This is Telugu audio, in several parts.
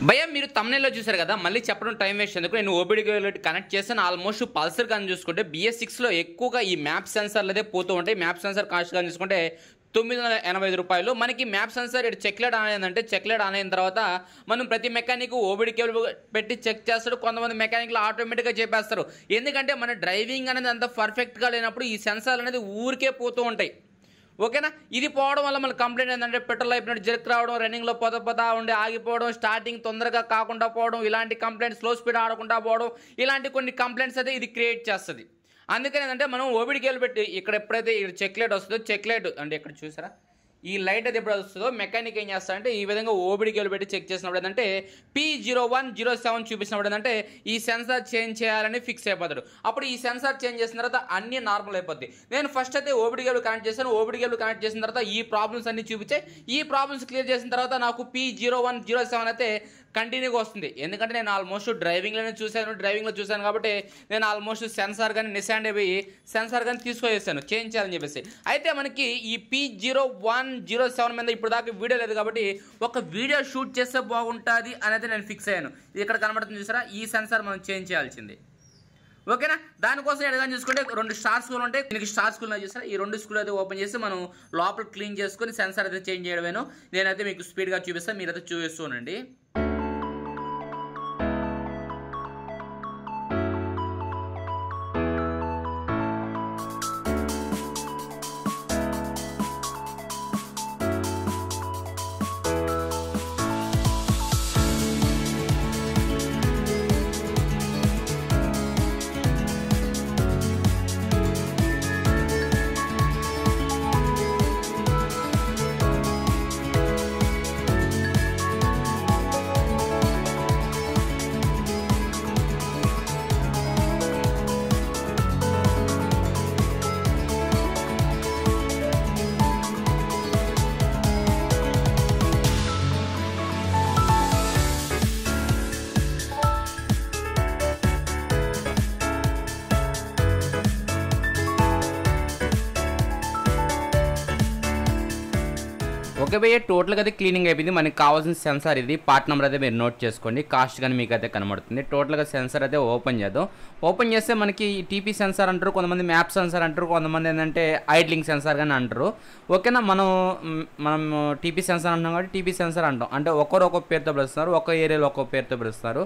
భయ్యా మీరు తమ్నైల్లో చూసారు కదా, మళ్ళీ చెప్పడం టైం వేస్ట్ ఎందుకు, నేను ఓబీడీ కనెక్ట్ చేస్తాను. ఆల్మోస్ట్ పల్సర్ కానీ చూసుకుంటే BS6లో ఎక్కువగా ఈ మ్యాప్ సెన్సార్లు అదే పోతూ ఉంటాయి. మ్యాప్ సెన్సార్ కాస్ట్ కానీ చూసుకుంటే 985 రూపాయలు. మనకి మ్యాప్ సెన్సార్ ఇటు చెక్లెట్ ఆన్ అయిందంటే, చెక్లెట్ ఆన్ అయిన తర్వాత మనం ప్రతి మెకానిక్ ఓబీడీ కేబుల్ పెట్టి చెక్ చేస్తాడు. కొంతమంది మెకానిక్లు ఆటోమేటిక్గా చెప్పేస్తారు. ఎందుకంటే మన డ్రైవింగ్ అనేది అంత పర్ఫెక్ట్గా లేనప్పుడు ఈ సెన్సార్లు అనేది ఊరికే పోతూ ఉంటాయి. ఓకేనా, ఇది పోవడం వల్ల మనకు కంప్లైంట్ ఏంటంటే పెట్రోల్ అయిపోయినట్టు జర్క్ రావడం, రన్నింగ్లో పోతా ఉండి ఆగిపోవడం, స్టార్టింగ్ తొందరగా కాకుండా పోవడం, ఇలాంటి కంప్లైంట్స్, స్లో స్పీడ్ ఆడకుండా పోవడం, ఇలాంటి కొన్ని కంప్లైంట్స్ అయితే ఇది క్రియేట్ చేస్తుంది. అందుకని ఏంటంటే మనం ఓబీడీ కేబుల్ పెట్టి ఇక్కడ ఎప్పుడైతే చెక్ లైట్ వస్తుందో, చెక్ లైట్ అంటే ఇక్కడ చూసారా ఈ లైట్ అయితే ఎప్పుడు వస్తుందో మెకానిక్ ఏం చేస్తారంటే ఈ విధంగా ఓబీడీ కేబుల్ పెట్టి చెక్ చేసినప్పుడు ఏంటంటే P0107 చూపించినప్పుడు ఏంటంటే ఈ సెన్సార్ చేంజ్ చేయాలని ఫిక్స్ అయిపోతాడు. అప్పుడు ఈ సెన్సార్ చేంజ్ చేసిన తర్వాత అన్ని నార్మల్ అయిపోద్ది. నేను ఫస్ట్ అయితే ఓబీడీ కేబుల్ కనెక్ట్ చేశాను. ఓబీడీ కేబుల్ కనెక్ట్ చేసిన తర్వాత ఈ ప్రాబ్లమ్స్ అన్ని చూపించాయి. ఈ ప్రాబ్లమ్స్ క్లియర్ చేసిన తర్వాత నాకు P0107 అయితే కంటిన్యూగా వస్తుంది. ఎందుకంటే నేను ఆల్మోస్ట్ డ్రైవింగ్లో చూశాను కాబట్టి నేను ఆల్మోస్ట్ సెన్సార్ కానీ నిశాండ్ అయిపోయి సెన్సార్ కానీ తీసుకొచ్చేసాను చేంజ్ చేయాలని చెప్పేసి. అయితే మనకి ఈ P0107 మీద ఇప్పుడు దాకా వీడియో లేదు కాబట్టి ఒక వీడియో షూట్ చేస్తే బాగుంటుంది అనేది నేను ఫిక్స్ అయ్యాను. ఇది ఇక్కడ కనబడుతుంది చూసారా, ఈ సెన్సార్ మనం చేంజ్ చేయాల్సింది. ఓకేనా, దానికోసం ఎడగా చూసుకుంటే 2 స్టార్ స్కూల్ ఉంటాయి. దీనికి స్టార్ స్కూల్ చూసారా, ఈ 2 స్కూల్ అయితే ఓపెన్ చేసి మనం లోపల క్లీన్ చేసుకొని సెన్సార్ అయితే చేంజ్ చేయడమేను. నేనైతే మీకు స్పీడ్గా చూపిస్తాను, మీరైతే చూపిస్తూనండి. ఓకే భయ్య, టోటల్గా అయితే క్లీనింగ్ అయిపోయింది. మనకి కావాల్సిన సెన్సార్ ఇది, పార్ట్ నెంబర్ అయితే మీరు నోట్ చేసుకోండి, కాస్ట్ కానీ మీకు అయితే కనబడుతుంది. టోటల్గా సెన్సార్ అయితే ఓపెన్ చేద్దాం. ఓపెన్ చేస్తే మనకి టీపీ సెన్సార్ అంటారు, కొంతమంది మ్యాప్ సెన్సార్ అంటారు, కొంతమంది ఏంటంటే ఐడ్లింగ్ సెన్సార్ కానీ అంటారు. ఓకేనా, మనం టీపీ సెన్సార్ అంటాం కాబట్టి టీపీ సెన్సార్ అంటాం. అంటే ఒక్కొక్క పేరుతో పిలుస్తున్నారు, ఒక్క ఏరియాలో ఒక్కొక్క పేరుతో పిలుస్తారు.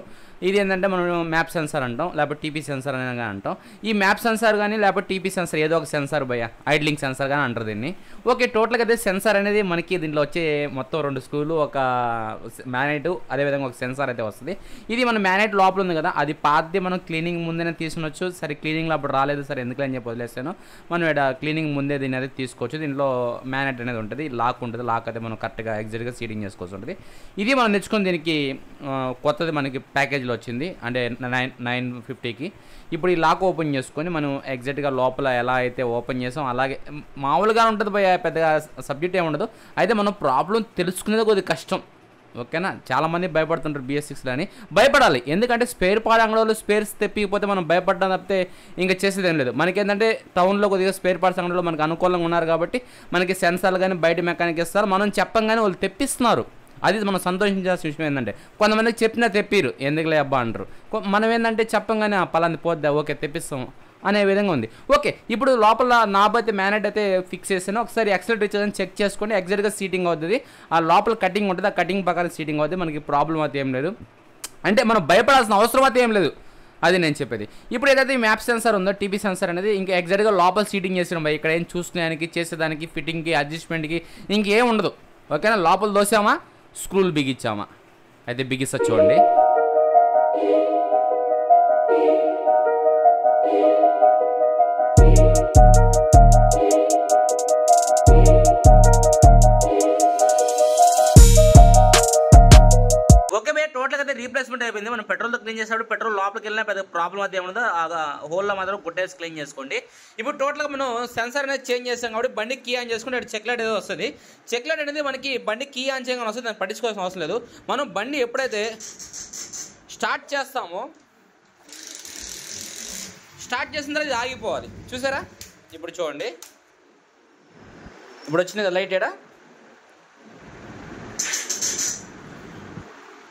ఇది ఏంటంటే మనం మ్యాప్ సెన్సార్ అంటాం, లేకపోతే టీపీ సెన్సార్ అని అంటాం. ఈ మ్యాప్ సెన్సార్ కానీ లేకపోతే టీపీ సెన్సార్ ఏదో ఒక సెన్సార్ భయ్య, ఐడ్లింగ్ సెన్సార్ కానీ అంటారు దీన్ని. ఓకే, టోటల్గా అయితే సెన్సార్ అనేది మనకి దీంట్లో వచ్చే మొత్తం 2 స్క్రూలు, ఒక మ్యాగ్నెట్, అదేవిధంగా ఒక సెన్సార్ అయితే వస్తుంది. ఇది మన మ్యాగ్నెట్ లోపల ఉంది కదా, అది పాతది మనం క్లీనింగ్ ముందేనే తీసుకునొచ్చు. సరే క్లీనింగ్లో అప్పుడు రాలేదు, సరే ఎందుకు అని చెప్పి వదిలేస్తాను. మనం ఇక్కడ క్లీనింగ్ ముందే దీన్ని అయితే తీసుకోవచ్చు. దీంట్లో మ్యాగ్నెట్ అనేది ఉంటుంది, లాక్ ఉంటుంది. లాక్ అయితే మనం కరెక్ట్గా ఎగ్జాక్ట్గా సీటింగ్ చేసుకోవచ్చు ఉంటుంది. ఇది మనం తెచ్చుకొని దీనికి కొత్తది మనకి ప్యాకేజ్లో వచ్చింది, అంటే 950కి. ఇప్పుడు ఈ లాక్ ఓపెన్ చేసుకొని మనం ఎగ్జాక్ట్గా లోపల ఎలా అయితే ఓపెన్ చేసాం అలాగే మామూలుగా ఉంటుంది భయ, పెద్దగా సబ్జెక్ట్ ఏమి ఉండదు. అయితే మనం ప్రాబ్లం తెలుసుకునేది కొద్దిగా కష్టం. ఓకేనా, చాలామంది భయపడుతుంటారు BS6లో అని. భయపడాలి, ఎందుకంటే స్పేర్ పార్ట్ అంగడిలో స్పేర్స్ తెప్పిపోతే మనం భయపడడం తప్పితే ఇంకా చేసేది ఏం లేదు. మనకేంటంటే టౌన్లో కొద్దిగా స్పేర్ పార్ట్స్ అంగడిలో మనకు అనుకూలంగా ఉన్నారు కాబట్టి మనకి సెన్సార్లు కానీ బయట మెకానిక్ ఇస్తారు. మనం చెప్పంగానే వాళ్ళు తెప్పిస్తున్నారు. అది మనం సంతోషించాల్సిన విషయం. ఏంటంటే కొంతమందికి చెప్పినా తెప్పిరు, ఎందుకులే అబ్బా అంటారు. మనం ఏంటంటే చెప్పంగానే పలాంది పోద్దా, ఓకే తెప్పిస్తాం అనే విధంగా ఉంది. ఓకే, ఇప్పుడు లోపల నాబ్ అయితే మ్యాగ్నెట్ అయితే ఫిక్స్ చేసాను. ఒకసారి యాక్సిలరేటర్ ఇచ్చేదని చెక్ చేసుకొని ఎగ్జాక్ట్గా సీటింగ్ అవుతుంది. ఆ లోపల కటింగ్ ఉంటుంది, ఆ కటింగ్ ప్రకారం సీటింగ్ అవుతుంది. మనకి ప్రాబ్లం అయితే ఏం లేదు, అంటే మనం భయపడాల్సిన అవసరం అయితే ఏం లేదు. అది నేను చెప్పేది. ఇప్పుడు ఏదైతే ఈ మ్యాప్ సెన్సార్ ఉందో, టీపీ సెన్సార్ అనేది ఇంకా ఎగ్జాక్ట్గా లోపల సీటింగ్ చేసినాం. ఇక్కడ ఏం చూసుకునేదానికి, చేసేదానికి, ఫిట్టింగ్కి, అడ్జస్ట్మెంట్కి ఇంకేం ఉండదు. ఓకేనా, లోపల దోసామా, స్క్రూలు బిగించామా, అయితే బిగిస్తా చూడండి. ఓకే భయ్య, టోటల్గా అయితే రీప్లేస్మెంట్ అయిపోయింది. మనం పెట్రోల్తో క్లీన్ చేసేటప్పుడు పెట్రోల్ లోపలికి వెళ్ళినా పెద్ద ప్రాబ్లం అయితే ఏముందో ఆ హోల్లో మాత్రం కొట్టేసి క్లీన్ చేసుకోండి. ఇప్పుడు టోటల్గా మనం సెన్సార్ అనేది చేంజ్ చేస్తాం కాబట్టి బండి కీ ఆన్ చేసుకుంటే అటు చెక్లైట్ ఏదో వస్తుంది. చెక్లైట్ అనేది మనకి బండి కీ ఆన్ చేయగానే వస్తుంది, దాన్ని పట్టించుకోవాల్సిన అవసరం లేదు. మనం బండి ఎప్పుడైతే స్టార్ట్ చేస్తామో, స్టార్ట్ చేసిన తర్వాత ఇది ఆగిపోవాలి. చూసారా, ఇప్పుడు చూడండి, ఇప్పుడు వచ్చింది కదా లైట్ ఏడా,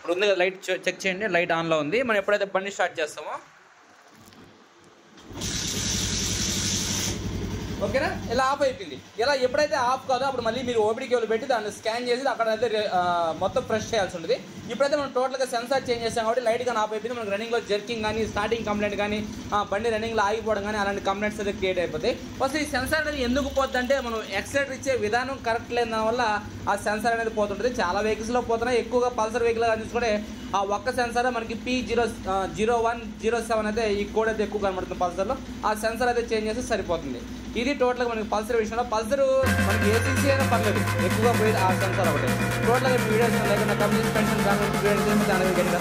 ఇప్పుడు ఉంది కదా లైట్ చెక్ చేయండి, లైట్ ఆన్లో ఉంది. మనం ఎప్పుడైతే బండి స్టార్ట్ చేస్తామో ఓకేనా, ఇలా ఆఫ్ అయిపోయింది. ఇలా ఎప్పుడైతే ఆఫ్ కాదో అప్పుడు మళ్ళీ మీరు ఓపీడీ కేబుల్ పెట్టి దాన్ని స్కాన్ చేసి అక్కడ అయితే మొత్తం ప్రెస్ చేయాల్సి ఉంటుంది. ఇప్పుడైతే మనం టోటల్గా సెన్సార్ చేంజ్ చేస్తాం కాబట్టి లైట్ కానీ ఆఫ్ అయిపోయింది. మనకు రన్నింగ్లో జర్కింగ్ కానీ, స్టార్టింగ్ కంప్లైంట్ కానీ, బండి రన్నింగ్లో ఆగిపోవడం కానీ అలాంటి కంప్లైంట్స్ అయితే క్రియేట్ అయిపోతాయి. ఫస్ట్ ఈ సెన్సార్ అనేది ఎందుకు పోతుందంటే మనం ఎక్సలేటర్ ఇచ్చే విధానం కరెక్ట్ లేని వల్ల ఆ సెన్సార్ అనేది పోతుంటుంది. చాలా వెహికల్స్లో పోతున్నాయి, ఎక్కువగా పల్సర్ వెహికల్ తీసుకుంటే ఆ ఒక్క సెన్సార్ మనకి P0107 అయితే ఈ కోడ్ అయితే ఎక్కువ కనబడుతుంది పల్సర్లో. ఆ సెన్సార్ అయితే చేంజ్ చేస్తే సరిపోతుంది. ఇది టోటల్గా మనకి పల్సర్ విషయంలో. పల్సర్ మనకి ఏసీసీ అయినా పర్లేదు, ఎక్కువగా పోయి ఆ సెన్సార్ ఒకటి. టోటల్గా వీడియోస్ లేకుండా కమ్యూనిటీ పెన్షన్ దానికి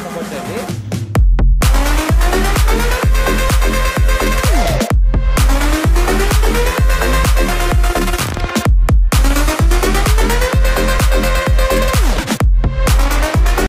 సపోర్ట్ చేయండి.